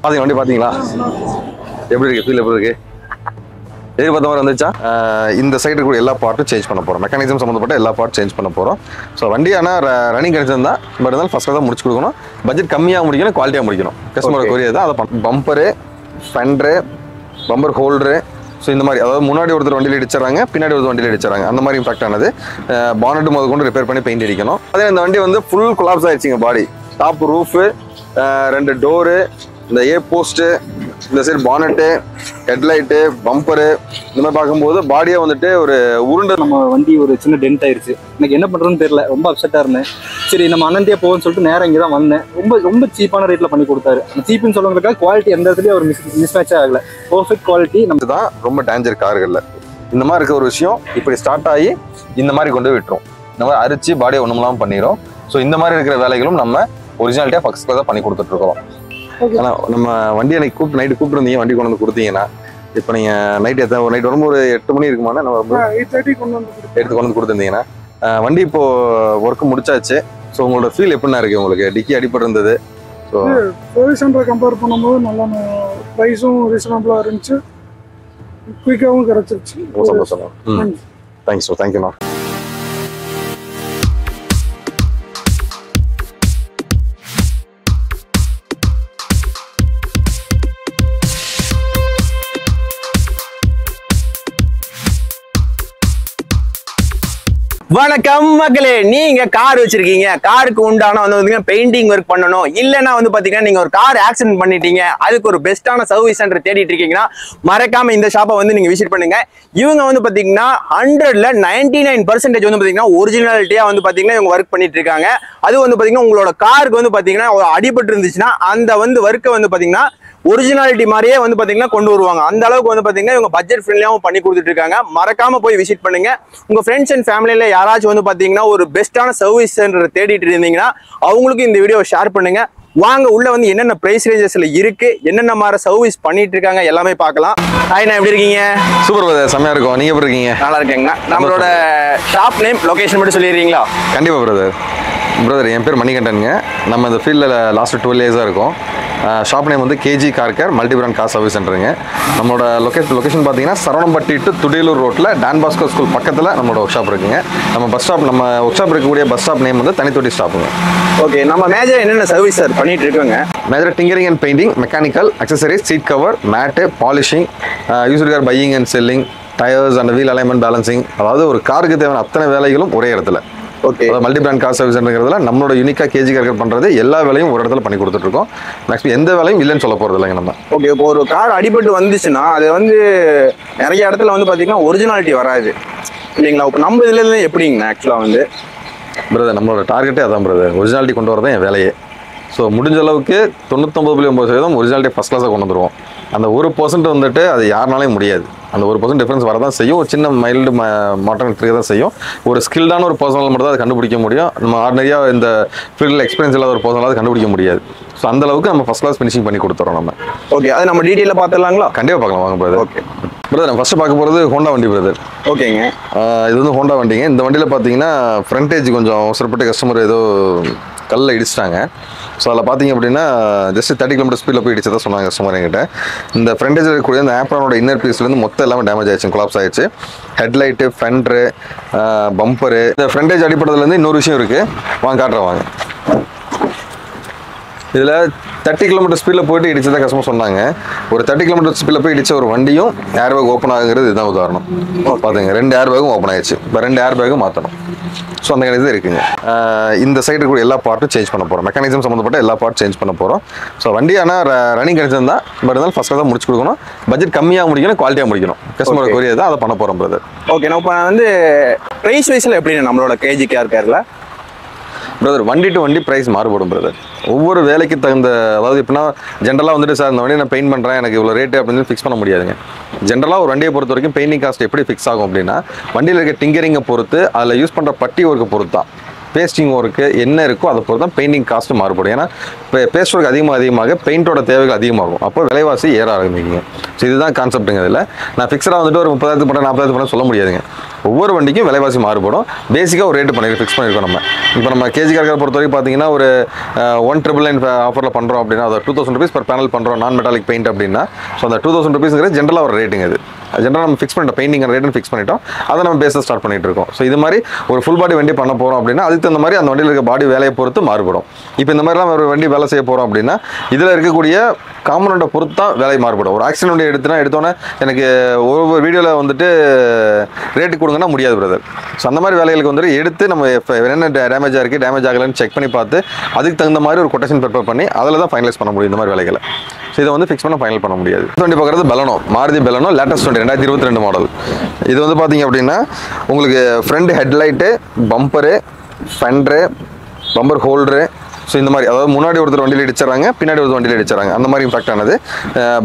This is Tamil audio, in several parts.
பாத்தீங்க வண்டி பாத்தீங்களா எப்படி இருக்கு ஃபீல் எப்படி இருக்கு எதிர்பார்த்த மாதிரி வந்துச்சா இந்த சைடு கூட எல்லா பார்ட்டும் சேஞ்ச் பண்ண போறோம் மெக்கானிசம் சம்மந்தப்பட்ட எல்லா பார்ட் சேஞ்ச் பண்ண போறோம் ஸோ வண்டி ஆனால் ரன்னிங் கிடைச்சிருந்தா பட் இருந்தாலும் ஃபர்ஸ்ட் தான் முடிச்சு கொடுக்கணும் பட்ஜெட் கம்மியாக முடிக்கணும் குவாலிட்டியாக முடிக்கணும் கஸ்டமர் கொரிய தான் அதை bumper fender bumper holder so இந்த மாதிரி அதாவது முன்னாடி ஒருத்தர் வண்டியில் அடிச்சிடறாங்க பின்னாடி ஒருத்தர் வண்டியில் அடிச்சிடறாங்க அந்த மாதிரி இம்பாக்ட் ஆனது பானட் முதல் கொண்டு ரிப்பேர் பண்ணி பெயிண்ட் அடிக்கணும் அதே இந்த வண்டி வந்து ஃபுல் கொலாப்ஸ் ஆயிடுச்சுங்க பாடி டாப் ரூஃபு 2 டோரு இந்த ஏ போஸ்ட்டு இந்த சைடு பானட்டு ஹெட்லைட்டு பம்பரு இந்த மாதிரி பார்க்கும்போது பாடியே வந்துட்டு ஒரு உருண்டை நம்ம வண்டி ஒரு சின்ன டென்ட் ஆயிடுச்சு எனக்கு என்ன பண்ணுறதுன்னு தெரியல ரொம்ப அப்செட்டாக இருந்தேன் சரி நம்ம அண்ணன்ட்டே போகும்னு சொல்லிட்டு நேரம் இங்கே தான் வந்தேன் ரொம்ப சீப்பான ரேட்டில் பண்ணி கொடுத்தாரு சீப்புன்னு சொல்லுறதுக்காக குவாலிட்டி எந்த இடத்துலையும் ஒரு மிஸ்மேட்சே ஆகலை பர்ஃபெக்ட் குவாலிட்டி நம்ம தான் ரொம்ப டேஞ்சர் கார்களில் இந்த மாதிரி இருக்க ஒரு விஷயம் இப்படி ஸ்டார்ட் ஆகி இந்த மாதிரி கொண்டு போய் விட்டுரும் இந்த மாதிரி அரிச்சு பாடியை ஒன்றுமெல்லாம் பண்ணிடும் ஸோ இந்த மாதிரி இருக்கிற வேலைகளும் நம்ம ஒரிஜினாலிட்டியாக ஃபர்ஸ்ட் கிளாஸாக பண்ணி கொடுத்துட்ருக்கோம் ஆனால் நம்ம வண்டி எனக்கு நைட்டு கூப்பிட்டுருந்தீங்க வண்டி கொண்டு வந்து கொடுத்தீங்கன்னா இப்போ நீங்கள் நைட் ஒரு நைட் வரும்போது ஒரு 8 மணி இருக்குமாண்ணா நம்ம 8:30 கொண்டு வந்து கொடுத்துருந்தீங்கன்னா வண்டி இப்போ ஒர்க்கு முடிச்சாச்சு ஸோ உங்களோட ஃபீல் எப்படின்னா இருக்கு உங்களுக்கு டிக்கி அடிப்பட்டு இருந்தது ஸோ சர்வீஸ் சென்டரை கம்பேர் பண்ணும்போது நல்லா ப்ரைஸும் ரீசனபிளாக இருந்துச்சு குயிக்காகவும் கிடச்சிருச்சு சந்தோஷம் தேங்க்ஸ் ஸோ தேங்க்யூண்ணா வணக்கம் மக்களே, நீங்க கார் வச்சிருக்கீங்க, காருக்கு உண்டான வந்து பெயிண்டிங் ஒர்க் பண்ணணும், இல்லைன்னா வந்து பாத்தீங்கன்னா நீங்க ஒரு கார் ஆக்சிடென்ட் பண்ணிட்டீங்க, அதுக்கு ஒரு பெஸ்டான சர்வீஸ் சென்டர் தேடிட்டு இருக்கீங்கன்னா மறக்காம இந்த ஷாப்பை வந்து நீங்க விசிட் பண்ணுங்க. இவங்க வந்து பாத்தீங்கன்னா 100ல 99% வந்து பாத்தீங்கன்னா ஒரிஜினாலிட்டியா வந்து பாத்தீங்கன்னா இவங்க ஒர்க் பண்ணிட்டு இருக்காங்க. அது வந்து பாத்தீங்கன்னா உங்களோட காருக்கு வந்து பாத்தீங்கன்னா ஒரு அடிபட்டு இருந்துச்சுன்னா அந்த வந்து ஒர்க்கை வந்து பாத்தீங்கன்னா ஒரிஜினாலிட்டி மாதிரியே வந்து பாத்தீங்கன்னா கொண்டு வருவாங்க. அந்த அளவுக்கு வந்து பாத்தீங்கன்னா இவங்க பட்ஜெட் ஃப்ரெண்ட்லியாவும் பண்ணி கொடுத்துட்டு இருக்காங்க. மறக்காம போய் விசிட் பண்ணுங்க. உங்க ஃப்ரெண்ட்ஸ் அண்ட் ஃபேமிலியில யாராச்சும் வந்து பாத்தீங்கன்னா ஒரு பெஸ்டான சர்வீஸ் சென்டர் தேடிட்டு இருந்தீங்கன்னா அவங்களுக்கு இந்த வீடியோ ஷேர் பண்ணுங்க. வாங்க உள்ள வந்து என்னென்ன பிரைஸ் ரேஞ்சஸ்ல இருக்கு, என்னென்ன மாதிரி சர்வீஸ் பண்ணிட்டு இருக்காங்க எல்லாமே பார்க்கலாம். ஹாய், நான் எப்படி இருக்கீங்க? சூப்பர் பிரதர், செம்மையா இருக்கும். நீங்க எப்படி இருக்கீங்க? நல்லா இருக்கேங்க. நம்மளோட ஷாப் நேம், லொகேஷன் மட்டும் சொல்லிடுறீங்களா? கண்டிப்பா பிரதர், என் பேர் மணிகண்டனுங்க. நம்ம இந்த ஃபீல்டில் லாஸ்ட் 12 இயர்ஸாக இருக்கும். ஷாப் நேம் வந்து KG car care multi brand car service சென்டருங்க. நம்மளோட லொகேஷன் பார்த்தீங்கன்னா சரவணம்பட்டி டு துடியலூர் ரோட்டில் டான் பாஸ்கோ ஸ்கூல் பக்கத்தில் நம்மளோட ஒர்க் ஷாப் இருக்குங்க. நம்ம ஒர்க் ஷாப் இருக்கக்கூடிய பஸ் ஸ்டாப் நேம் வந்து தனித்தொட்டி ஸ்டாப்புங்க. ஓகே, நம்ம மேஜர் என்னென்ன சர்வீஸ் சார் பண்ணிட்டு இருக்கோங்க? Major tinkering and painting, mechanical, accessories, seat cover, mat, polishing, used car buying and selling, tyres and wheel alignment balancing, அதாவது ஒரு காருக்கு தேவையான அத்தனை வேலைகளும் ஒரே இடத்துல. ஓகே, மல்டி பிராண்ட் கார் சர்வீஸ்ங்கிறதுல நம்மளோட யூனிக்காக கேஜி கார் பண்ணுறது எல்லா வேலையும் ஒரு இடத்துல பண்ணி கொடுத்துட்ருக்கோம். மேக்ஸிமம் எந்த வேலையும் இல்லைன்னு சொல்ல போகிறது இல்லைங்க நம்ம. ஓகே, இப்போ ஒரு கார் அடிபட்டு வந்துச்சுன்னா அது வந்து நிறைய இடத்துல வந்து பார்த்தீங்கன்னா ஒரிஜினாலிட்டி வராது இல்லைங்களா? இப்போ நம்ம இதுல எப்படிங்கண்ணா ஆக்சுவலாக வந்து பிரதர் நம்மளோட டார்கெட்டே அதான் பிரதர், ஒரிஜினாலிட்டி கொண்டு வரதான் என் வேலையே. ஸோ முடிஞ்ச அளவுக்கு 99.9% ஒரிஜினாலிட்டி ஃபஸ்ட் கிளாஸாக கொண்டு வந்துடுவோம். அந்த 1% வந்துட்டு அது யாருனாலையும் முடியாது. அந்த 1% டிஃப்ரென்ஸ் வரதான் செய்யும். ஒரு சின்ன மைல்டு மாற்றம் இருக்க தான் செய்யும். ஒரு ஸ்கில்டான ஒரு பர்சனல் மட்டும் தான் அதை கண்டுபிடிக்க முடியும். நம்ம ஆர்டினரியாக இந்த ஃபீல்டில் எக்ஸ்பீரியன்ஸ் இல்லாத ஒரு பர்சனலாக அதை கண்டுபிடிக்க முடியாது. ஸோ அந்த அளவுக்கு நம்ம ஃபஸ்ட் கிளாஸ் ஃபினிஷிங் பண்ணி கொடுத்துறோம் நம்ம. ஓகே, அது நம்ம டீட்டெயிலாக பார்த்துடலாங்களா? கண்டிப்பாக பார்க்கலாம் வாங்க பிரதர். ஓகே பிரதர், நம்ம ஃபஸ்ட்டு பார்க்க போகிறது ஹோண்டா வண்டி பிரதர். ஓகேங்க, இது வந்து ஹோண்டா வண்டிங்க. இந்த வண்டியில் பார்த்தீங்கன்னா ஃப்ரண்டேஜ் கொஞ்சம் அவசரப்பட்டு கஸ்டமர் ஏதோ கல்லில் இடிச்சிட்டாங்க. ஸோ அதில் பார்த்தீங்க அப்படின்னா ஜஸ்ட் 30 km ஸ்பீடில் போய் இடிச்சதான் சொன்னாங்க கஸ்டமர் என்கிட்ட. இந்த ஃப்ரண்டேஜில் இருக்கக்கூடிய இந்த ஆப்ரானோட இன்னர் பீஸ்லேருந்து மொத்தம் எல்லாமே டேமேஜ் ஆயிடுச்சு, கொலாப்ஸ் ஆயிடுச்சு. Headlight, fender, bumper. இந்த ஃப்ரண்டேஜ் அடிப்படையிலேருந்து இன்னொரு விஷயம் இருக்குது, வாங்க காட்டுறேன் வாங்க. இதில் 30 km ஸ்பீடில் போய்ட்டு இடிச்சதான் கஸ்டமர் சொன்னாங்க. ஒரு 30 km ஸ்பீடில் போய் இடித்த ஒரு வண்டியும் ஏர் பேக் ஓப்பன் ஆகுங்கிறது இதுதான் உதாரணம். பார்த்துங்க, 2 ஏர் பேக்கும் ஓப்பன் ஆயிடுச்சு. இப்போ 2 ஏர் பேக்கும் மாற்றணும். ஸோ அந்த இது இருக்குங்க. இந்த சைடு கூட எல்லா பார்ட்டும் சேஞ்ச் பண்ண போகிறோம். மெக்கானிசம் சம்மந்தப்பட்ட எல்லா பார்ட் சேஞ்ச் பண்ண போகிறோம். ஸோ வண்டி ஆனால் ரன்னிங் கிடைச்சிருந்தா பட் இருந்தாலும் ஃபஸ்ட்டாக தான் முடிச்சு கொடுக்கணும். பட்ஜெட் கம்மியாக முடிக்கணும், குவாலிட்டியாக முடிக்கணும். கஸ்டமர் கொரியர் தான் அதை பண்ண போகிறோம் பிரதர். ஓகே, நான் இப்போ வந்து ப்ரைஸ் வைஸில் எப்படின்னு நம்மளோட கேஜி கார் கேரில் பிரதர் வண்டி டு வண்டி ப்ரைஸ் மாறுபடும் பிரதர். ஒவ்வொரு வேலைக்கு தகுந்த, அதாவது எப்படின்னா ஜென்ரலாக வந்துட்டு சார் இந்த வண்டியை நான் பெயிண்ட் பண்ணுறேன், எனக்கு இவ்வளோ ரேட்டு அப்படின்னு ஃபிக்ஸ் பண்ண முடியாதுங்க. ஜென்ரலாக ஒரு வண்டியை பொறுத்த வரைக்கும் பெயிண்டிங் காஸ்ட் எப்படி ஃபிக்ஸ் ஆகும் அப்படின்னா வண்டியில் இருக்க டிங்கரிங்கை பொறுத்து, அதில் யூஸ் பண்ணுற பட்டி ஒர்க்கை பொறுத்து தான், பேஸ்டிங் ஒர்க்கு என்ன இருக்கோ அதை பொறுத்து தான் பெயிண்டிங் காஸ்ட்டு மாறுபடும். ஏன்னா பேஸ்ட் ஒர்க் அதிகமாக பெயிண்டோட தேவைகள் அதிகமாகும். அப்போ விலைவாசி ஏற ஆரம்பிக்குங்க. ஸோ இதுதான் கான்செப்ட்டுங்க. இதில் நான் ஃபிக்ஸடாக வந்துட்டு ஒரு 30,000 பண்ண 40,000 பண்ண சொல்ல முடியாதுங்க. ஒவ்வொரு வண்டிக்கும் விலைவாசி மாறுபடும். பேசிக்காக ஒரு ரேட்டு ஃபிக்ஸ் பண்ணியிருக்கோம் நம்ம. இப்போ நம்ம கேஜி கார்கார் பொறுத்த வரைக்கும் பார்த்தீங்கன்னா ஒரு 1,999 ஆஃபரில் பண்ணுறோம் அப்படின்னா அதை 2000 rupees பர் பேனல் பண்ணுறோம் நான் மெட்டாலிக் பெயிண்ட் அப்படின்னா. ஸோ அந்த 2000 rupeesங்கிறது ஜென்ரலாக ஒரு ரேட்டுங்க. அது ஜென்ரலாக நம்ம ஃபிக்ஸ் பண்ணிட்டோம், பெயிண்டிங் ரேட்டுன்னு ஃபிக்ஸ் பண்ணிட்டோம். அதை நம்ம பேஸில் ஸ்டார்ட் பண்ணிட்டு இருக்கோம். ஸோ இது மாதிரி ஒரு ஃபுல் பாடி வண்டி பண்ண போகிறோம் அப்படின்னா அதுக்கு தகுந்த மாதிரி அந்த வண்டியில் இருக்க பாடி வேலையை பொறுத்து மாறுபடும். இப்போ இந்த மாதிரிலாம் ஒரு வண்டி வேலை செய்ய போகிறோம் அப்படின்னா இதில் இருக்கக்கூடிய காம்பனண்ட்டை பொறுத்து தான் வேலை மாறுபடும். ஒரு ஆக்சிடென்ட் வண்டி எடுத்தோன்னே எனக்கு ஒவ்வொரு வீடியோவில் வந்துட்டு ரேட்டு கொடுங்கன்னா முடியாது பிரதர். ஸோ அந்த மாதிரி வேலைகளுக்கு வந்துட்டு எடுத்து நம்ம என்ன டேமேஜாக இருக்குது டேமேஜ் ஆகலைன்னு செக் பண்ணி பார்த்து அதுக்கு தகுந்த மாதிரி ஒரு கொட்டேஷன் ப்ரிப்பேர் பண்ணி அதில் தான் ஃபைனலைஸ் பண்ண முடியும் இந்த மாதிரி வேலைகளை. ஸோ இதை வந்து ஃபிக்ஸ் பண்ண ஃபைனல் பண்ண முடியாது. வண்டி பார்க்குறது பெலனோ, மாருதி பெலனோ லேட்டஸ்ட் வண்டி 2022 மாடல். இது வந்து பார்த்தீங்க அப்படின்னா உங்களுக்கு front headlight, bumper, fender, bumper holder, so இந்த மாதிரி அதாவது முன்னாடி ஒருத்தர் வண்டியில் அடிச்சிடறாங்க, பின்னாடி ஒருத்தர் வண்டியில் அடிச்சிடறாங்க, அந்த மாதிரி இம்பாக்ட் ஆனது.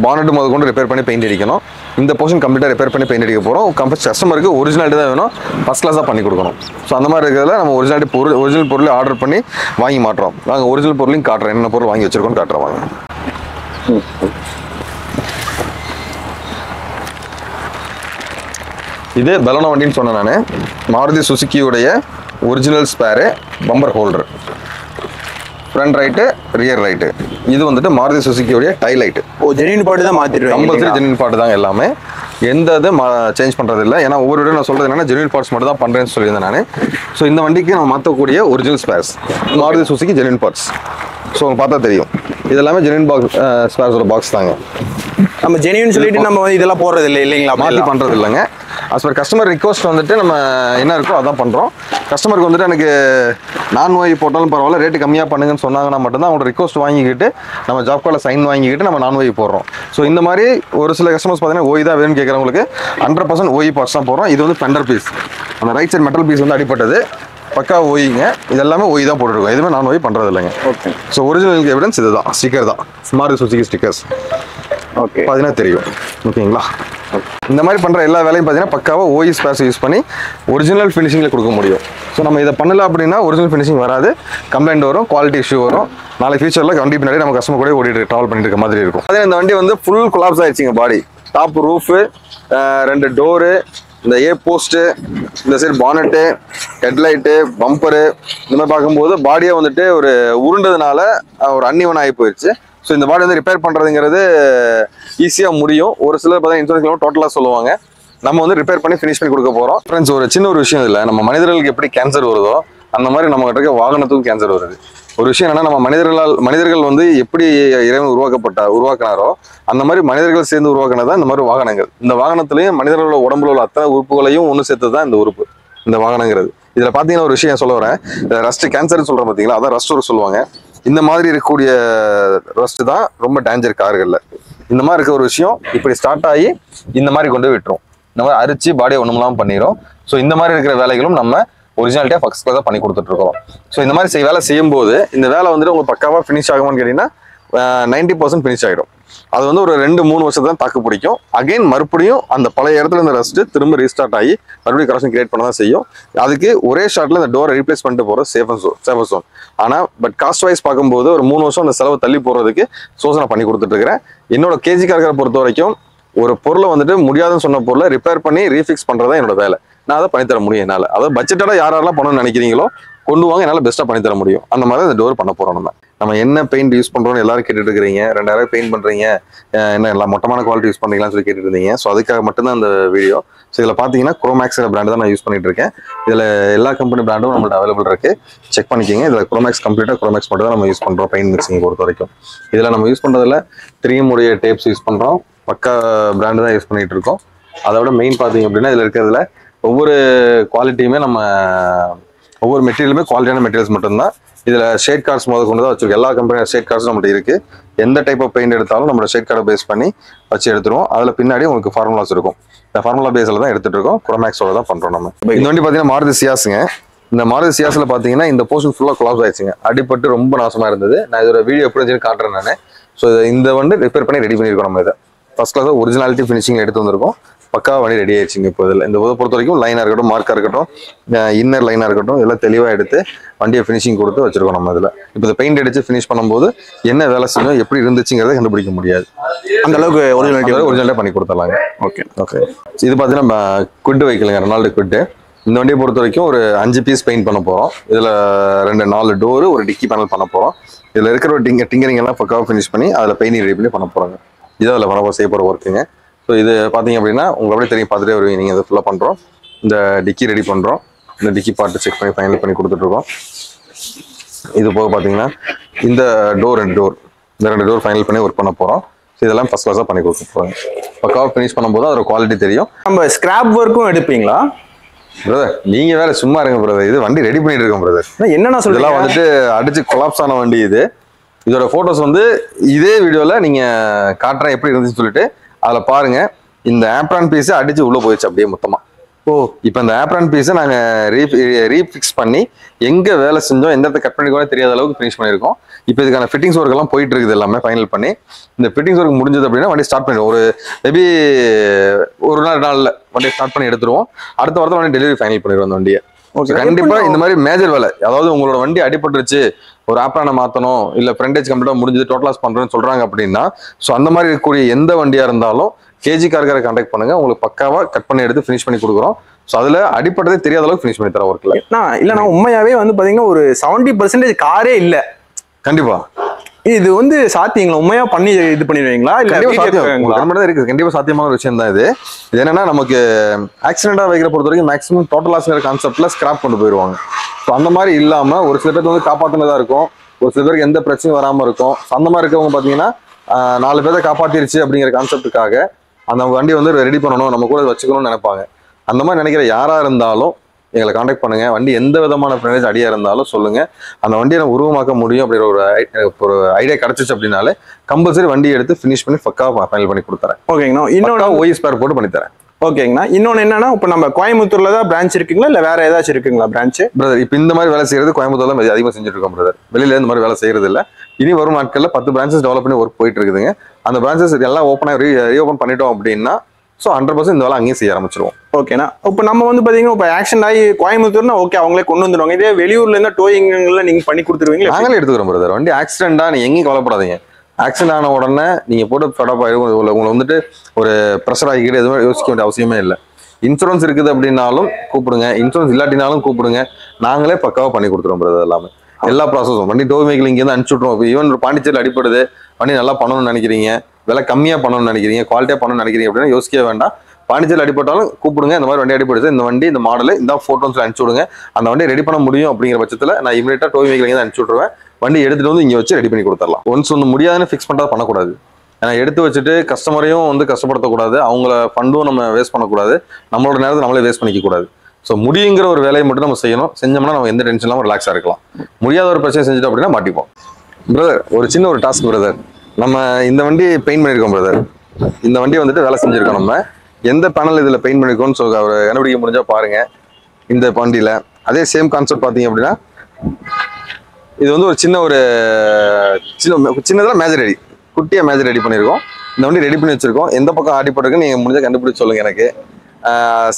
பானட் முதல் கொண்டு ரிப்பேர் பண்ணி பெயிண்ட் அடிக்கணும். இந்த போர்ஷன் கம்ப்ளீட்டாக ரிப்பேர் பண்ணி பெயிண்ட் அடிக்க போகிறோம். கஸ்டமருக்கு ஒரிஜினாலிட்டி தான் வேணும், ஃபஸ்ட் கிளாஸாக பண்ணி கொடுக்கணும். ஸோ அந்த மாதிரி இருக்கிறதுல நம்ம ஒரிஜினல் பொருள் ஆர்டர் பண்ணி வாங்கி மாட்டுறோம். நாங்கள் ஒரிஜினல் பொருளையும் காட்டுறோம், என்னென்ன பொருள் வாங்கி வச்சிருக்கோம்னு காட்டுறோம் வாங்க. இது பெலனோ வண்டின்னு சொன்னேன் நான். மாருதி சுசுக்கியுடைய original spare, bumper holder, front right, rear right. இது வந்துட்டு மாருதி சுசுக்கியுடைய டை லைட்டு. ஜெனின் பாட்டு தான் மாற்றிடுவேன். கம்பல்சரி ஜெனின் பாட்டு தான் எல்லாமே. எந்த இது சேஞ்ச் பண்ணுறது இல்லை. ஏன்னா ஒவ்வொரு வீடியோ நான் சொல்கிறது என்னன்னா ஜெனின் பார்ட்ஸ் மட்டும் தான் பண்ணுறேன்னு சொல்லியிருந்தேன் நான். ஸோ இந்த வண்டிக்கு நம்ம மாற்றக்கூடிய original spares Maruti Suzuki genuine parts. So பார்த்தா தெரியும் இதெல்லாமே ஜெனின் பாக்ஸ் ஸ்பேர்ஸோட பாக்ஸ் தாங்க. நம்ம ஜெனியூன் சொல்லிட்டு நம்ம வந்து இதெல்லாம் போடுறது இல்லை இல்லைங்களா, மாற்றி பண்ணுறது இல்லைங்க. அஸ் பர் கஸ்டமர் ரிக்வஸ்ட் வந்துட்டு நம்ம என்ன இருக்கோ அதான் பண்ணுறோம். கஸ்டமருக்கு வந்துட்டு எனக்கு நான் ஓய் போட்டாலும் பரவாயில்ல, ரேட்டு கம்மியாக பண்ணுங்கன்னு சொன்னாங்கன்னா மட்டும்தான் அவங்களோட ரிக்வஸ்ட் வாங்கிக்கிட்டு நம்ம ஜாப் கார்டில் சைன் வாங்கிக்கிட்டு நம்ம நான் ஓய் போடுறோம். ஸோ இந்த மாதிரி ஒரு சில கஸ்டமர்ஸ் பார்த்தீங்கன்னா ஓய் தான் வேணும்னு கேட்குறவங்களுக்கு 100% ஓய் பார்ட்ஸ் தான் போடுறோம். இது வந்து ஃபெண்டர் பீஸ், அந்த ரைட் சைட் மெட்டல் பீஸ் வந்து அடிப்பட்டது, பக்கா ஓய்ங்க. இதெல்லாமே ஓய் தான் போட்டுருக்கோம், எதுவுமே நான் ஓய் பண்ணுறது இல்லைங்க. ஓகே. ஸோ ஒரிஜினல் எவிடன்ஸ் இதுதான், ஸ்டிக்கர் தான், மாருதி சுசுகி ஸ்டிக்கர்ஸ். ஓகே, பார்த்தீங்கன்னா தெரியும். ஓகேங்களா. இந்த மாதிரி பண்ணுற எல்லா வேலையும் பார்த்தீங்கன்னா பக்காவாக ஓய் ஸ்பேர்ஸ் யூஸ் பண்ணி ஒரிஜினல் ஃபினிஷிங்கில் கொடுக்க முடியும். ஸோ நம்ம இதை பண்ணல அப்படின்னா ஒரிஜினல் ஃபினிஷிங் வராது, கம்ப்ளைண்ட் வரும், குவாலிட்டி இஷ்யூ வரும். நாளை ஃபியூச்சரில் வண்டி பின்னாடி நம்ம கஸ்டமர் கூட ஓடிட்டு ட்ராவல் பண்ணிட்டு இருக்க மாதிரி இருக்கும். அதே இந்த வண்டி வந்து ஃபுல் கொலாப்ஸ் ஆயிடுச்சுங்க. பாடி, டாப் ரூஃபு, 2 டோரு, இந்த ஏ போஸ்ட்டு, இந்த சைடு பானட்டு, ஹெட்லைட்டு, பம்பரு, இந்த மாதிரி பார்க்கும்போது பாடியே வந்துட்டு ஒரு உருண்டதுனால ஒரு அன்னிவன் ஆகி போயிடுச்சு. ஸோ இந்த பாடி வந்து ரிப்பேர் பண்ணுறதுங்கிறது ஈஸியாக முடியும். ஒரு சிலர் பார்த்தீங்கன்னா இன்சூரன்ஸ் டோட்டலாக சொல்லுவாங்க. நம்ம வந்து ரிப்பேர் பண்ணி ஃபினிஷ் பண்ணி கொடுக்க போகிறோம். ஃப்ரெண்ட்ஸ், ஒரு சின்ன ஒரு விஷயம் இல்லை, நம்ம மனிதர்களுக்கு எப்படி கேன்சர் வருதோ அந்த மாதிரி நம்ம கிட்ட இருக்க வாகனத்துக்கும் கேன்சர் வருது. ஒரு விஷயம் என்னன்னா, நம்ம மனிதர்கள் வந்து எப்படி இறைவன் உருவாக்கினாரோ அந்த மாதிரி மனிதர்கள் சேர்ந்து உருவாக்கினதான் இந்த மாதிரி வாகனங்கள். இந்த வாகனத்திலையும் மனிதர்களோட உடம்புல உள்ள அத்தனை உறுப்புகளையும் ஒன்று சேர்த்து தான் இந்த உறுப்பு, இந்த வாகனங்கிறது. இதில் பார்த்தீங்கன்னா ஒரு விஷயம் சொல்ல வரேன், ரஸ்ட் கேன்சர்னு சொல்கிறேன் பார்த்தீங்களா, அதான் ரஸ்ட் ஒரு சொல்லுவாங்க. இந்த மாதிரி இருக்கக்கூடிய ரஸ்ட் தான் ரொம்ப டேஞ்சர் கார்களில். இந்த மாதிரி இருக்க ஒரு விஷயம் இப்படி ஸ்டார்ட் ஆகி இந்த மாதிரி கொண்டு போய் விட்டுரும், இந்த மாதிரி அரிச்சு பாடியை ஒன்றுமெல்லாம் பண்ணிடும். ஸோ இந்த மாதிரி இருக்கிற வேலைகளும் நம்ம ஒரிஜினாலிட்டியாக ஃபர்ஸ்ட் கிளாஸாக பண்ணி கொடுத்துட்ருக்கோம். ஸோ இந்த மாதிரி வேலை செய்யும்போது இந்த வேலை வந்துட்டு உங்களுக்கு பக்காவாக ஃபினிஷ் ஆகுமான்னு கேட்டிங்கன்னா 90% ஃபினிஷ் ஆகிடும். அது வந்து ஒரு 2-3 வருஷம் தான் தாக்கு பிடிக்கும். அகைன் மறுபடியும் அந்த பழைய இடத்துல இருந்த ரஸ்ட்டு திரும்ப ரீஸ்டார்ட் ஆகி மறுபடியும் கரெக்ஷன் கிரியேட் பண்ண தான் செய்யும். அதுக்கு ஒரே ஷாட்டில் இந்த டோரை ரீப்ளேஸ் பண்ணிட்டு போகிற சேஃபர் ஜோன். ஆனால் பட் காஸ்ட் வைஸ் பார்க்கும்போது ஒரு 3 வருஷம் அந்த செலவு தள்ளி போகிறதுக்கு சோசனை பண்ணி கொடுத்துட்ருக்கிறேன். என்னோட கேஜி கார்காரை பொறுத்த வரைக்கும் ஒரு பொருளை வந்துட்டு முடியாதுன்னு சொன்ன பொருளை ரிப்பேர் பண்ணி ரீஃபிக்ஸ் பண்ணுறது தான் என்னோட வேலை. நான் அதை பண்ணித்தர முடியும் என்னால். அதாவது பட்ஜெட்டாக யாரெல்லாம் பண்ணணும்னு நினைக்கிறீங்களோ கொண்டு வாங்க, என்னால் பெஸ்ட்டாக பண்ணித்தர முடியும். அந்த மாதிரி இந்த டோர் பண்ண போகிறோம். நம்ம என்ன பெயிண்ட் யூஸ் பண்ணுறோம்னு எல்லாரும் கேட்டுட்டு இருக்கிறீங்க. 2000 பெயிண்ட் பண்ணுறீங்க, என்ன எல்லாம் மொட்டமான குவாலிட்டி யூஸ் பண்ணுறீங்களான்னு சொல்லி கேட்டுட்டு இருந்தீங்க. ஸோ அதுக்காக மட்டும்தான் அந்த வீடியோ. ஸோ இதில் பார்த்தீங்கன்னா குரோமேக்ஸ் பிராண்டு தான் நான் யூஸ் பண்ணிட்டு இருக்கேன். இதில் எல்லா கம்பெனி பிராண்டும் நம்மள்ட்ட அவைலபிள் இருக்குது, செக் பண்ணிக்கிங்க. இதில் குரோமேக்ஸ் கம்ப்ளீட்டாக குரோமேக்ஸ் மட்டும் தான் நம்ம யூஸ் பண்ணுறோம் பெயிண்ட் மிக்சிங் பொறுத்த வரைக்கும். இதில் நம்ம யூஸ் பண்ணுறதுல 3M உடைய டேப்ஸ் யூஸ் பண்ணுறோம், பக்கா பிராண்டு தான் யூஸ் பண்ணிட்டு இருக்கோம். அதை விட மெயின் பார்த்தீங்க அப்படின்னா இதில் இருக்கிறதுல ஒவ்வொரு குவாலிட்டியுமே நம்ம ஒவ்வொரு மெட்டீரியலுமே குவாலிட்டியான மெட்டீரியல்ஸ் மட்டும்தான். இதில் ஷேட் கார்ட்ஸ் முதல் கொண்டு தான் வச்சிருக்கோம். எல்லா கம்பெனியோட ஷேட் கார்ட்ஸும் நம்மள்ட்ட இருக்குது. எந்த டைப் ஆஃப் பெயிண்ட் எடுத்தாலும் நம்மளோட ஷேட் கார்டை பேஸ் பண்ணி வச்சு எடுத்துருவோம். அதில் பின்னாடி உங்களுக்கு ஃபார்முலாஸ் இருக்கும். இந்த ஃபார்முலா பேஸில் தான் எடுத்துகிட்டு இருக்கோம். குரோமேக்ஸோட தான் பண்ணுறோம் நம்ம. இந்த வண்டி பார்த்தீங்கன்னா மாருதி சியாஸுங்க. இந்த மாருதி சியாஸில் பார்த்தீங்கன்னா இந்த போர்ஷன் ஃபுல்லாக கொலாப்ஸ் ஆயிடுச்சுங்க. அடிப்பட்டு ரொம்ப நாசமாக இருந்தது. நான் இதோட வீடியோ எப்படி இருந்துச்சுன்னு காட்டுறேன் நான். ஸோ இந்த வண்டி ரிப்பேர் பண்ணி ரெடி பண்ணியிருக்கோம். நம்ம இதை ஃபர்ஸ்ட் கிளாஸாக ஒரிஜினாலிட்டி ஃபினிஷிங் எடுத்து வந்திருக்கோம். பக்கா வண்டி ரெடி ஆயிடுச்சுங்க. இப்போ இதில் இந்த பொறுத்த வரைக்கும் லைனாக இருக்கட்டும், மார்க்காக இருக்கட்டும், இன்னர் லைனாக இருக்கட்டும், எல்லாம் தெளிவாக எடுத்து வண்டியை ஃபினிஷிங் கொடுத்து வச்சிருக்கோம் நம்ம இதில். இப்போ இந்த பெயிண்ட் அடிச்சு ஃபினிஷ் பண்ணும்போது என்ன வேலை செய்யணும், எப்படி இருந்துச்சுங்கிறத கண்டுபிடிக்க முடியாது. அந்த அளவுக்கு ஒரிஜினலாக பண்ணி கொடுத்துடலாங்க. Okay okay. இது பார்த்தீங்கன்னா குவிட் வைக்கலுங்க, ரெனால்டு குவிட்டு. இந்த வண்டியை பொறுத்த வரைக்கும் ஒரு 5 பீஸ் பெயிண்ட் பண்ண போகிறோம். இதில் 4 டோரு, ஒரு டிக்கி பேனல் பண்ண போகிறோம். இதில் இருக்கிற ஒரு டிங்கரிங் எல்லாம் பக்காவாக ஃபினிஷ் பண்ணி அதில் பெயிண்டிங் ரெடி பண்ணி பண்ண போகிறாங்க. இது அதில் பண்ண செய்ய போகிற ஒர்க்குங்க. ஸோ இது பார்த்தீங்க அப்படின்னா உங்களுக்கு அப்படியே தெரியும், பார்த்துட்டே வருவீங்க. நீங்கள் இதை ஃபுல்லாக பண்ணுறோம். இந்த டிக்கி ரெடி பண்ணுறோம். இந்த டிக்கி பார்ட்டு செக் பண்ணி ஃபைனல் பண்ணி கொடுத்துட்ருக்கோம். இது போக பார்த்தீங்கன்னா இந்த டோர் 2 டோர் ஃபைனல் பண்ணி ஒர்க் பண்ண போகிறோம். இதெல்லாம் ஃபர்ஸ்ட் கிளாஸாக பண்ணி கொடுக்க போகிறாங்க. பக்காவாக ஃபினிஷ் பண்ணும்போது அதோட குவாலிட்டி தெரியும். நம்ம ஸ்கிராப் ஒர்க்கும் எடுப்பீங்களா பிரதர்? நீங்க வேற சும்மா இருங்க பிரதர். இது வண்டி ரெடி பண்ணிட்டு இருக்கோம் பிரதர். என்னன்னா இதெல்லாம் வந்துட்டு அடிச்சு கொலாப்ஸ் ஆன வண்டி இது. இதோட போட்டோஸ் வந்து இதே வீடியோல நீங்க காட்டுறேன் எப்படி இருந்துச்சுன்னு சொல்லிட்டு அதுல பாருங்க. இந்த ஆப்ரான் பீஸ் அடிச்சு உள்ள போயிடுச்சு அப்படியே மொத்தமா. இப்போ இந்த ஆப்ரான் பீஸை நாங்க ரீஃபிக்ஸ் பண்ணி எங்க வேலை செஞ்சோம், எந்த இடத்த கட் பண்ணி கூட தெரியாத அளவுக்கு ஃபினிஷ் பண்ணிருக்கோம். இப்போ இதுக்கான ஃபிட்டிங்ஸ் ஒர்க் எல்லாம் போயிட்டு இருக்குது, எல்லாமே ஃபைனல் பண்ணி. இந்த ஃபிட்டிங்ஸ் ஒர்க் முடிஞ்சது அப்படின்னா வண்டி ஸ்டார்ட் பண்ணிடுவோம். ஒரு மேபி ஒரு நாள்ல வண்டியை ஸ்டார்ட் பண்ணி எடுத்துருவோம். அடுத்த வாரத்தில் வண்டி டெலிவரி ஃபைனல் பண்ணிடுவோம் அந்த வண்டியை. கண்டிப்பா இந்த மாதிரி மேஜர் வேலை, அதாவது உங்களோட வண்டி அடிபட்டுருச்சு, ஒரு ஆப்ரானை மாத்தணும், இல்ல ஃப்ரண்டேஜ் கம்ப்ளீட்டா முடிஞ்சது, டோட்டலாஸ் பண்றேன்னு சொல்றாங்க அப்படின்னா, ஸோ அந்த மாதிரி இருக்கக்கூடிய எந்த வண்டியா இருந்தாலும் கேஜி கார்காரை கான்டாக்ட் பண்ணுங்க. உங்களுக்கு பக்காவா கட் பண்ணி எடுத்து ஃபினிஷ் பண்ணி கொடுக்குறோம். ஸோ அதுல அடிப்பட்டதே தெரியாத அளவுக்கு ஃபினிஷ் பண்ணி தர ஒர்க்ல. இல்ல உண்மையாவே வந்து பாத்தீங்கன்னா ஒரு 70% காரே இல்ல. கண்டிப்பா இது வந்து சாத்தியங்களா? உண்மையா பண்ணி இது பண்ணிடுவீங்களா? இல்ல இருக்கு, கண்டிப்பா சாத்தியமான ஒரு விஷயம் தான் இது. இது என்னன்னா, நமக்கு ஆக்சிடென்டா வைக்கிற பொறுத்த வரைக்கும் மேக்ஸிமம் டோட்டல் லாஸ்ங்கிற கான்செப்ட்ல ஸ்கிராப் கொண்டு போயிடுவாங்க. ஸோ அந்த மாதிரி இல்லாம ஒரு சில பேருக்கு வந்து காப்பாத்தினதா இருக்கும், ஒரு சில பேருக்கு எந்த பிரச்சனையும் வராம இருக்கும். அந்த மாதிரி இருக்கவங்க பாத்தீங்கன்னா 4 பேரை காப்பாத்திருச்சு அப்படிங்கிற கான்செப்டுக்காக அந்த வண்டி வந்து ரெடி பண்ணணும், நம்ம கூட வச்சுக்கணும்னு நினைப்பாங்க. அந்த மாதிரி நினைக்கிற யாரா இருந்தாலும் எங்களை கான்டாக்ட் பண்ணுங்க. வண்டி எந்த விதமான ஃபினிஷ் அடியா இருந்தாலும் சொல்லுங்க. அந்த வண்டியை நம்ம உருவமாக்க முடியும் அப்படிங்கிற ஒரு ஐடியா கிடைச்சிச்சு அப்படின்னாலே கம்பல்சரி வண்டியை எடுத்து ஃபினிஷ் பண்ணி பக்காவா ஃபைனல் பண்ணி கொடுத்துறேன். ஓகேங்கண்ணா. இன்னொன்று ஒய் ஸ்பேர் போட்டு பண்ணி தரேன். ஓகேங்கண்ணா. இன்னொன்று என்னன்னா, இப்போ நம்ம கோயம்புத்தூர்ல தான் பிரான்ச் இருக்குங்களா, இல்லை வேற ஏதாச்சும் இருக்குங்களா பிரான்ச்? பிரதர் இப்போ இந்த மாதிரி வேலை செய்யறது கோயம்புத்தூர்ல தான் அதிகமாக செஞ்சுட்டு இருக்கோம் பிரதர். வெளியில இந்த மாதிரி வேலை செய்யறது இல்லை. இனி வரும் நாட்கள்ல 10 பிரான்ச்சஸ் டெவலப் பண்ணி ஒர்க் போயிட்டு இருக்குதுங்க. அந்த பிரான்ச்சஸ் எல்லாம் ரீஓபன் பண்ணிட்டோம் அப்படின்னா ஸோ 100% இந்த வேலை அங்கேயும் செய்ய ஆரம்பிச்சிருவோம். ஓகேண்ணா. இப்போ நம்ம வந்து பாத்தீங்கன்னா இப்போ ஆக்சிடென்ட் ஆகி கோயம்புத்தூர்னா ஓகே, அவங்களே கொண்டு வந்துடுவாங்க. இதே வெளியூர்ல இருந்தா டோயிங்ல நீங்க பண்ணி கொடுத்துருவீங்களா? நாங்களே எடுத்துக்கிறோம் பிரதர். வண்டி ஆக்சிடென்டா நீங்க எங்கேயும் கவலைப்படாதீங்க. ஆக்சிடென்ட் ஆன உடனே நீங்க போட்டு ஃபெடப் ஆயிடும். உங்களை வந்துட்டு ஒரு ப்ரெஷர் ஆகிக்கிட்டு எதுவுமே யோசிக்க வேண்டிய அவசியமே இல்லை. இன்சூரன்ஸ் இருக்குது அப்படின்னாலும் கூப்பிடுங்க, இன்சூரன்ஸ் இல்லாட்டினாலும் கூப்பிடுங்க, நாங்களே பக்காவாக பண்ணி கொடுத்துருவோம் பிரதர். எல்லாமே எல்லா ப்ராசஸும் வண்டி டோ வெஹிக்கிள் இங்கேருந்து அனுப்பிச்சு விட்ருவோம். ஈவன் ஒரு பாண்டிச்சேரியில் அடிப்படுது, வண்டி நல்லா பண்ணணும்னு நினைக்கிறீங்க, விலை கம்மியாக பண்ணணும்னு நினைக்கிறீங்க, குவாலிட்டியாக பண்ணணும்னு நினைக்கிறீங்க அப்படின்னா யோசிக்கவே வேண்டாம். பாண்டிச்சேரியில் அடிப்பட்டாலும் கூப்பிடுங்க. இந்த மாதிரி வண்டி அடிப்படுது, இந்த வண்டி இந்த மாடல் இந்த ஃபோட்டோஸ் அனுப்பிச்சு விடுங்க. அந்த வண்டியை ரெடி பண்ண முடியும் அப்படிங்கிற பட்சத்தில் நான் இமீடியட்டாக டோ வெஹிக்கிள் இங்கே அனுப்பிச்சு விட்ருவேன். வண்டி எடுத்துகிட்டு வந்து இங்கே வச்சு ரெடி பண்ணி கொடுத்துடலாம். ஒன்ஸ் ஒன்று முடியாதுன்னு ஃபிக்ஸ் பண்ணுறது பண்ணக்கூடாது. ஏன்னா எடுத்து வச்சுட்டு கஸ்டமரையும் வந்து கஷ்டப்படுத்தக்கூடாது, அவங்கள ஃபண்டும் நம்ம வேஸ்ட் பண்ணக்கூடாது, நம்மளோட நேரத்தை நம்மளே வேஸ்ட் பண்ணிக்க கூடாது. ஸோ முடியுங்கிற ஒரு வேலையை மட்டும் நம்ம செய்யணும். செஞ்சோம்னா நம்ம எந்த டென்ஷன் இல்லாமல் ரிலாக்ஸாக இருக்கலாம். முடியாத ஒரு பிரச்சனை செஞ்சுட்டோம் அப்படின்னா மாட்டிப்போம். பிரதர் ஒரு சின்ன ஒரு டாஸ்க் பிரதர். நம்ம இந்த வண்டி பெயிண்ட் பண்ணியிருக்கோம் பிரதர். இந்த வண்டி வந்துட்டு வேலை செஞ்சுருக்கோம். நம்ம எந்த பேனல் இதில் பெயிண்ட் பண்ணியிருக்கோம்னு சொல்லி அவர் கண்டுபிடிக்க முடிஞ்சா பாருங்க. இந்த வண்டியில் அதே சேம் கான்செப்ட் பார்த்தீங்க அப்படின்னா இது வந்து ஒரு சின்னதாக மேஜர் ரெடி, குட்டியாக மேஜர் ரெடி பண்ணியிருக்கோம். இந்த வண்டி ரெடி பண்ணி வச்சிருக்கோம். எந்த பக்கம் ஆடிப்பட்டிருக்குன்னு நீங்கள் முடிஞ்சா கண்டுபிடிச்சு சொல்லுங்க எனக்கு.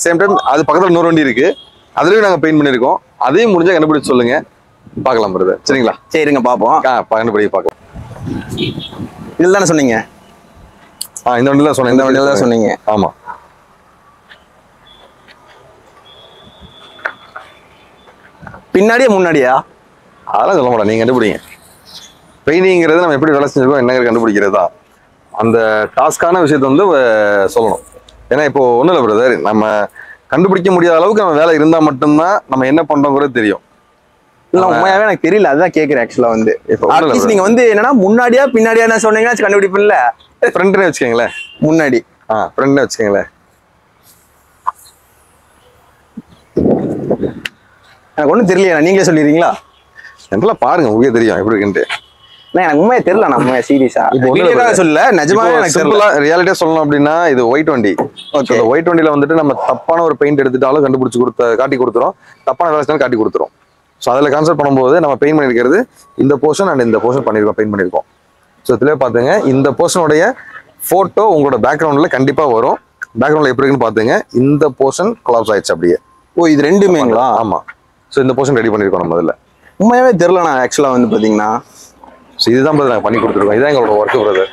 சேம் டைம் அது பக்கத்தில் இன்னொரு வண்டி இருக்கு, அதுலயும் நாங்கள் பெயிண்ட் பண்ணியிருக்கோம். அதையும் முடிஞ்சா கண்டுபிடிச்சு சொல்லுங்க, பார்க்கலாம் பிரதர். சரிங்களா? சரிங்க, பார்ப்போம். கண்டுபிடிக்க பார்க்கலாம். இதில் தானே சொன்னீங்க? இந்த வண்டியில் தான் சொன்னேன். இந்த வண்டியில் தான் சொன்னீங்க. ஆமாம். பின்னாடியா முன்னாடியா? அதெல்லாம் சொல்ல மாட்டேன், நீங்கள் கண்டுபிடிங்க. பெயிண்டிங்கிறது நம்ம எப்படி வேலை செஞ்சிருக்கோம் என்னங்கிற கண்டுபிடிக்கிறதா அந்த டாஸ்கான விஷயத்த வந்து சொல்லணும். ஏன்னா இப்போ ஒன்றும் இல்லை பிரதர், நம்ம கண்டுபிடிக்க முடியாத அளவுக்கு நம்ம வேலை இருந்தால் மட்டும்தான் நம்ம என்ன பண்ணுறோங்கிறது தெரியும். இல்லை உண்மையாவே எனக்கு தெரியல, அதுதான் கேட்குறேன். ஆக்சுவலாக வந்து நீங்கள் வந்து என்னன்னா முன்னாடியா பின்னாடியா என்ன சொன்னீங்கன்னா கண்டுபிடிப்பில்ல. ஃப்ரண்ட்னே வச்சுக்கோங்களேன். முன்னாடி ஃப்ரண்ட்னே வச்சுக்கோங்களேன். எனக்கு ஒன்றும் தெரியலையா, நீங்களே சொல்லிடுறீங்களா? எல்லாம் பாருங்க, உங்களுக்கே தெரியும் எப்படி இருக்குன்ட்டு. எனக்கு உண்மையே தெரியல. நம்ம சீரியஸா சொல்ல நிஜமாவே எனக்கு சிம்பிளா ரியாலிட்டியா சொல்லணும் அப்படின்னா இது ஒயிட் வண்டி. ஓகே, ஒயிட் வண்டியில வந்துட்டு நம்ம தப்பான ஒரு பெயிண்ட் எடுத்துட்டாலும் கண்டுபிடிச்சு காட்டி கொடுத்துரும், தப்பான வேலை காட்டி கொடுத்துரும். ஸோ அதில் கான்செப்ட் பண்ணும்போது நம்ம பெயிண்ட் பண்ணிருக்கிறது இந்த போர்ஷன் அண்ட் இந்த போர்ஷன் பண்ணிருக்கோம், பெயிண்ட் பண்ணிருக்கோம். ஸோ இதுல பாத்துங்க, இந்த போர்ஷனுடைய போட்டோ உங்களோட பேக்ரவுண்ட்ல கண்டிப்பா வரும். பேக்ரவுண்ட்ல எப்படி இருக்குன்னு பாத்துங்க. இந்த போர்ஷன் கொலாப்ஸ் ஆயிடுச்சு அப்படியே. ஓ இது ரெண்டுமேங்களா? ஆமா. ஸோ இந்த போர்ஷன் ரெடி பண்ணிருக்கோம் நம்ம இதுல. உண்மையாவே தெரியலண்ணா ஆக்சுவலா வந்து பாத்தீங்கன்னா. ஸோ இதுதான் பிரதர் நாங்கள் பண்ணி கொடுத்துருக்கோம். இதான் எங்களோட ஒர்க் பிரதர்.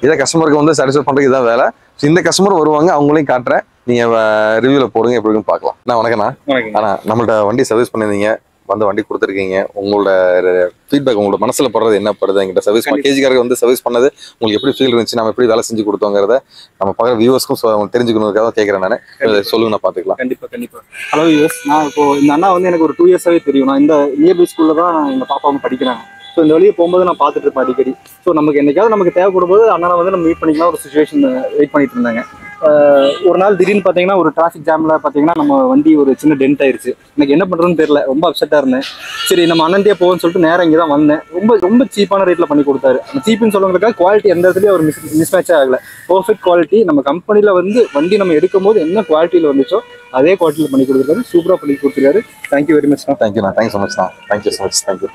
இதை கஸ்டமருக்கு வந்து சாட்டிஸ்ஃபை பண்றதுக்கு இதான் வேலை. ஸோ இந்த கஸ்டமர் வருவாங்க, அவங்களையும் காட்டுறேன். நீங்க ரிவ்யூல போடுங்க, எப்படி இருக்குன்னு பார்க்கலாம். வணக்கண்ணா. ஆனா நம்மள்ட்ட வண்டி சர்வீஸ் பண்ணிருந்தீங்க, வந்து வண்டி கொடுத்துருக்கீங்க. உங்களோட ஃபீட்பேக், உங்களோட மனசுல படுறது என்ன படுது எங்கிட்ட சர்வீஸ் கேஜிக்காரருக்கு வந்து சர்வீஸ் பண்ணது உங்களுக்கு எப்படி ஃபீல் இருந்துச்சு, நம்ம எப்படி வேலை செஞ்சு கொடுத்தோங்கிறத நம்ம பார்க்குற வியூவர்ஸ்க்கும் தெரிஞ்சுக்கணுக்காக கேட்கறேன். நான் சொல்லுங்க, நான் பார்த்துக்கலாம். கண்டிப்பா. ஹலோ வியூவர்ஸ், நான் இப்போ இந்த அண்ணா வந்து எனக்கு ஒரு 2 இயர்ஸாவே தெரியும். நான் இந்த நியர்பை ஸ்கூல்ல தான் எங்க பாப்பாவும் படிக்கிறாங்க. ஸோ இந்த வழியை போகும்போது நான் பார்த்துட்டு இருப்பேன் அடிக்கடி. ஸோ நமக்கு என்னைக்காவது நமக்கு தேவைப்படும் போது அண்ணனை வந்து நம்ம மீட் பண்ணிக்கலாம் ஒரு சுச்சுவேஷன் வெயிட் பண்ணிட்டு இருந்தாங்க. ஒரு நாள் திடீர்னு பார்த்தீங்கன்னா ஒரு டிராஃபிக் ஜாமில் பார்த்தீங்கன்னா நம்ம வண்டி ஒரு சின்ன டென்ட் ஆயிடுச்சு. எனக்கு என்ன பண்ணுறதுன்னு தெரியல, ரொம்ப அப்செட்டாக இருந்தேன். சரி நம்ம அண்ணன்டே போகும்னு சொல்லிட்டு நேரம் இங்கே தான் வந்தேன். ரொம்ப சீப்பான ரேட்டில் பண்ணி கொடுத்தாரு. அந்த சீப்புன்னு சொல்லுறதுக்காக குவாலிட்டி எந்த இடத்துலையும் அவர் மிஸ்மேட்சே ஆகலை. Perfect quality. நம்ம கம்பெனியில் வந்து வண்டி நம்ம எடுக்கும் போது என்ன குவாலிட்டியில் வந்துச்சோ அதே குவாலிட்டியில் பண்ணி கொடுத்துருக்காரு. சூப்பராக பண்ணி கொடுத்துருக்காரு. Thank you very much. Thank you so much. Thank you so much. Thank you.